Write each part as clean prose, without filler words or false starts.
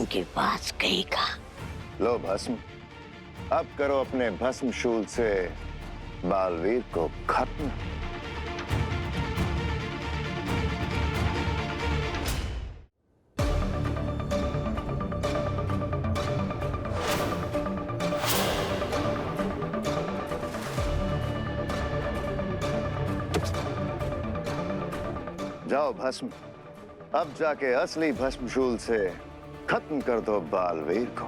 की बात कही का। लो भस्म, अब करो अपने भस्म शूल से बालवीर को खत्म। जाओ भस्म, अब जाके असली भस्मशूल से खत्म कर दो बालवीर को,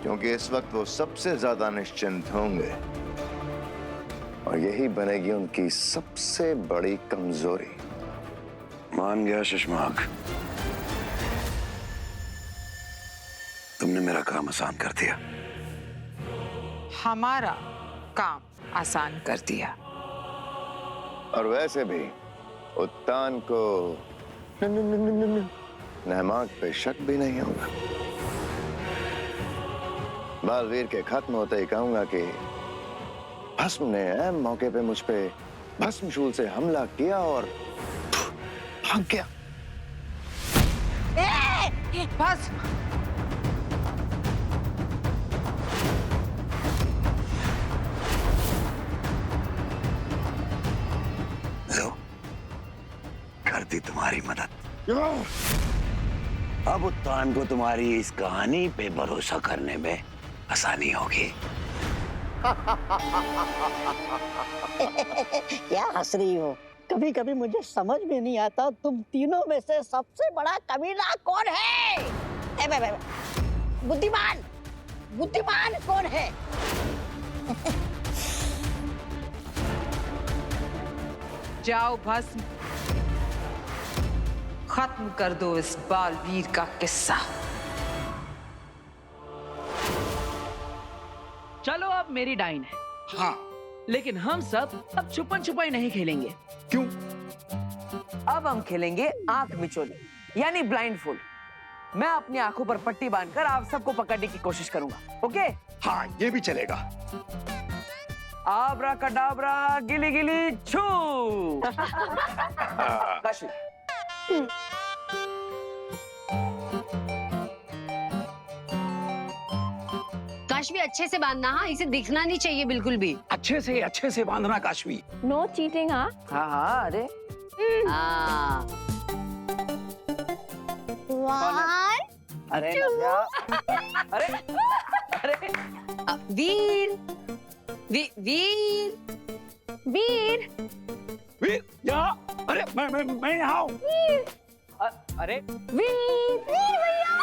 क्योंकि इस वक्त वो सबसे ज्यादा निश्चिंत होंगे और यही बनेगी उनकी सबसे बड़ी कमजोरी। मान गया शशमाक, तुमने मेरा काम आसान कर दिया। हमारा काम आसान कर दिया। और वैसे भी उत्तान को नहमाक पे शक भी नहीं होगा। बालवीर के खत्म होते ही कहूंगा कि भस्म ने अहम मौके पे मुझ पे भस्मशूल से हमला किया और भाग गया। बस लो, कर दी तुम्हारी मदद। अब उत्तान को तुम्हारी इस कहानी पे भरोसा करने में आसानी होगी। क्या हंस रही हो? कभी कभी मुझे समझ में नहीं आता तुम तीनों में से सबसे बड़ा कमीना कौन है? बुद्धिमान बुद्धिमान कौन है? जाओ भस्म, खत्म कर दो इस बालवीर का किस्सा। चलो अब मेरी डाइन है। हाँ, लेकिन हम सब अब छुपन छुपाई नहीं खेलेंगे। क्यों? अब हम खेलेंगे आंख मिचोली, यानी ब्लाइंड फुल। मैं अपनी आंखों पर पट्टी बांधकर आप सबको पकड़ने की कोशिश करूंगा। ओके? हाँ, ये भी चलेगा। आबरा कडाबरा गिली गिली छू। काशी। काशवी अच्छे से बांधना, हाँ, इसे दिखना नहीं चाहिए बिल्कुल भी। अच्छे से बांधना काशवी। No cheating. हाँ हाँ, अरे हाँ। अरे नव्या, अरे अरे वीर वीर वीर वीर, या अरे मैं यहाँ हूँ। अरे वीर भैया।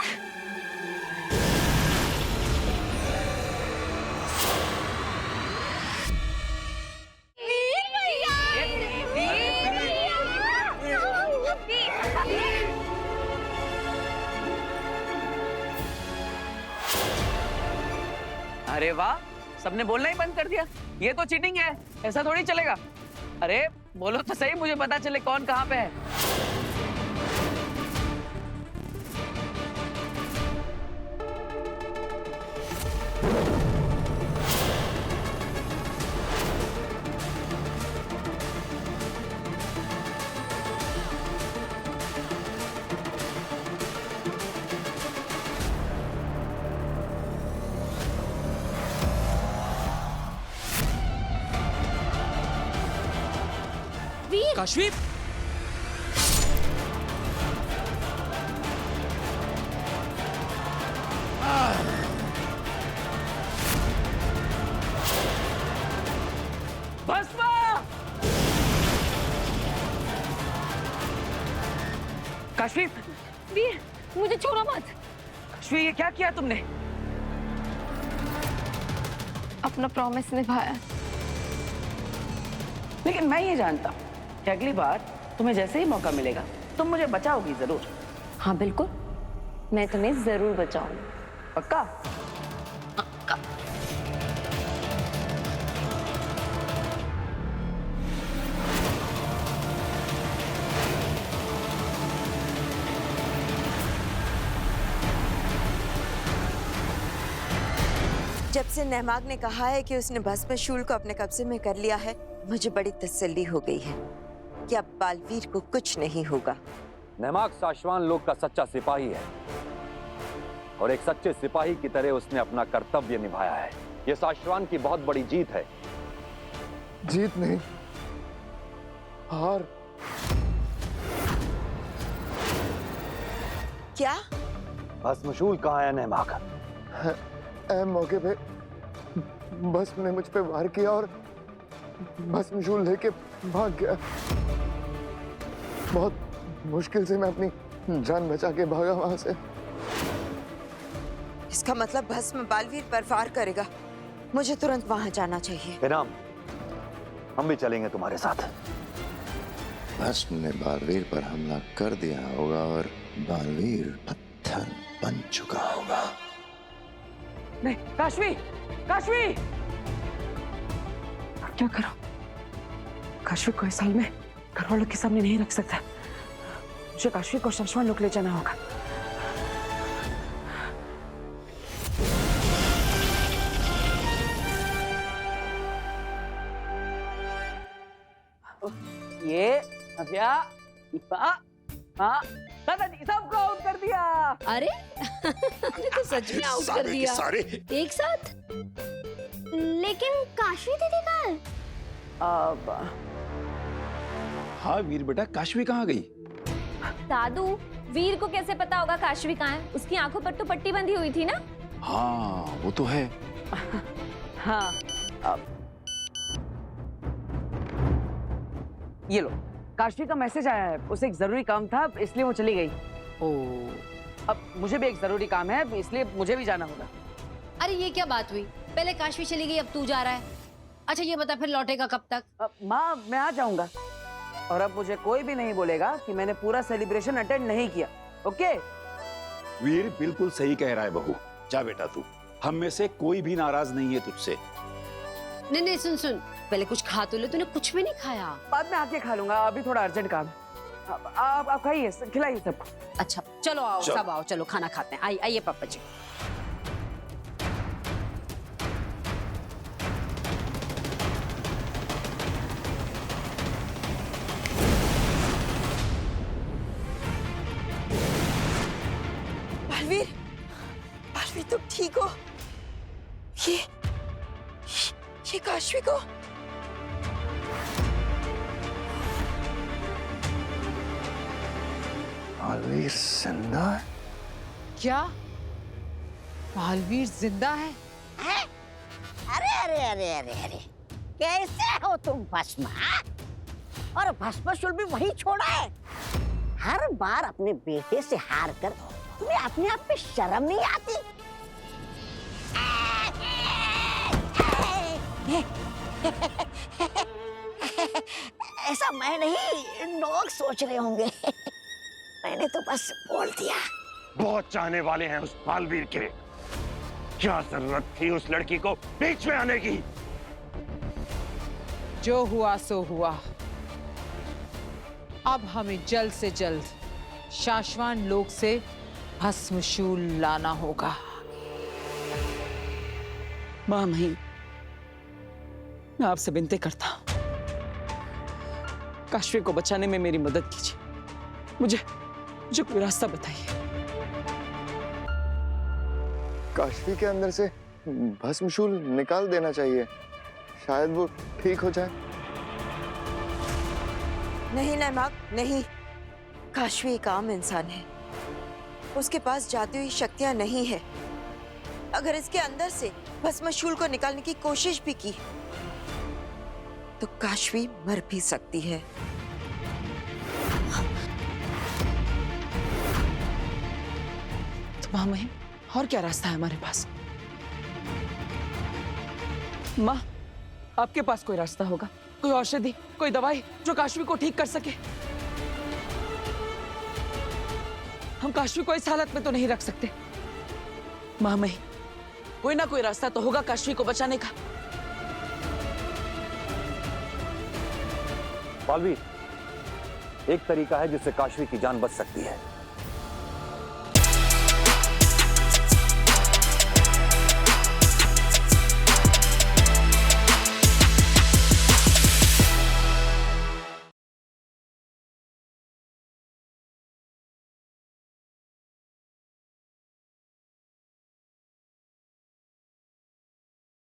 अरे वाह, सबने बोलना ही बंद कर दिया। ये तो चीटिंग है, ऐसा थोड़ी चलेगा। अरे बोलो तो सही, मुझे पता चले कौन कहाँ पे है। काशवी, भस्मा! काशवी, वीर मुझे छोड़ो मत। काशवी, ये क्या किया तुमने? अपना प्रॉमिस निभाया। लेकिन मैं ये जानता हूँ कि अगली बार तुम्हें जैसे ही मौका मिलेगा तुम मुझे बचाओगी जरूर। हाँ बिल्कुल, मैं तुम्हें जरूर बचाऊंगी। पक्का? जब से नहमाग ने कहा है कि उसने भस्मशूल को अपने कब्जे में कर लिया है, मुझे बड़ी तसल्ली हो गई है कि अब बालवीर को कुछ नहीं होगा। नेमाक साशवान लोग का सच्चा सिपाही है और एक सच्चे सिपाही की तरह उसने अपना कर्तव्य निभाया है। यह साशवान की बहुत बड़ी जीत है। जीत नहीं, हार। क्या? भस्मशूल कहाँ है नेमाक? ऐन मौके पे भस्म ने मुझ पे वार किया और भस्मशूल लेके भाग गया। बहुत मुश्किल से मैं अपनी जान बचा के भागा वहां से। इसका मतलब भस्म बालवीर पर वार करेगा। मुझे तुरंत वहां जाना चाहिए। इनाम, हम भी चलेंगे तुम्हारे साथ। भस्म ने बालवीर पर हमला कर दिया होगा और बालवीर पत्थर बन चुका होगा। नहीं, काशवी, काशवी! क्या करो? काशवी को इस हाल में घर वालों के सामने नहीं रख सकता। मुझे काशवी को साशवान लोग ले जाना होगा। ये नव्या, इप्पा, हाँ, दादाजी सबको आउट कर दिया। अरे आपने तो सच में आउट कर दिया एक साथ। लेकिन काशवी दीदी कहाँ है? अब हाँ वीर बेटा, काशवी कहाँ गई? दादू, वीर को कैसे पता होगा काशवी कहाँ है? उसकी आंखों पर तो पट्टी बंधी हुई थी ना। हाँ वो तो है। हाँ, अब ये लो, काशवी का मैसेज आया है। उसे एक जरूरी काम था इसलिए वो चली गई। ओ, अब मुझे भी एक जरूरी काम है इसलिए मुझे भी जाना होगा। अरे ये क्या बात हुई? पहले काशवी चली गई, अब तू जा रहा है। अच्छा ये बता फिर लौटेगा कब तक? माँ, मैं आ जाऊंगा और अब मुझे कोई भी नहीं बोलेगा कि मैंने पूरा सेलिब्रेशन अटेंड नहीं किया। ओके? वीर बिल्कुल सही कह रहा है बहू। जा बेटा तू, हम में से कोई भी नाराज नहीं है तुझसे। नहीं नहीं, सुन सुन, पहले कुछ खा तो ले। तूने कुछ भी नहीं खाया। बाद में आके खा लूंगा, अभी थोड़ा अर्जेंट काम है। आप खाइए, खिलाइए सबको। अच्छा चलो आओ, सब आओ, चलो खाना खाते हैं। आइए पापा जी। बालवीर, बालवीर तुम ठीक हो? ये काशवी को? बालवीर जिंदा है? क्या बालवीर जिंदा है? अरे अरे अरे अरे अरे, कैसे हो तुम भस्म? हाँ? और भस्मशूल भी वही छोड़ा है। हर बार अपने बेटे से हार कर तुम्हें अपने आप पे शर्म नहीं आती? ऐसा मैं नहीं, लोग सोच रहे होंगे। मैंने तो बस बोल दिया। बहुत चाहने वाले हैं उस बालवीर के। क्या जरूरत थी उस लड़की को बीच में आने की? जो हुआ सो हुआ। अब हमें जल्द से जल्द शाश्वान लोक से भस्मशूल लाना होगा। माँ मही, मैं आपसे विनती करता हूँ, काशवी को बचाने में मेरी मदद कीजिए। मुझे कोई रास्ता बताइए। काशवी के अंदर से भस्मशूल निकाल देना चाहिए, शायद वो ठीक हो जाए। नहीं नैमाक, नहीं। काशवी एक आम इंसान है, उसके पास जाती हुई शक्तियां नहीं है। अगर इसके अंदर से भस्मशूल को निकालने की कोशिश भी की तो काशवी मर भी सकती है। तो माँ मही, और क्या रास्ता है हमारे पास? माँ, आपके पास कोई रास्ता होगा, कोई औषधि, कोई दवाई जो काशवी को ठीक कर सके? हम काशवी को इस हालत में तो नहीं रख सकते। माँ मही, कोई ना कोई रास्ता तो होगा काशवी को बचाने का। बालवीर, एक तरीका है जिससे काशवी की जान बच सकती है।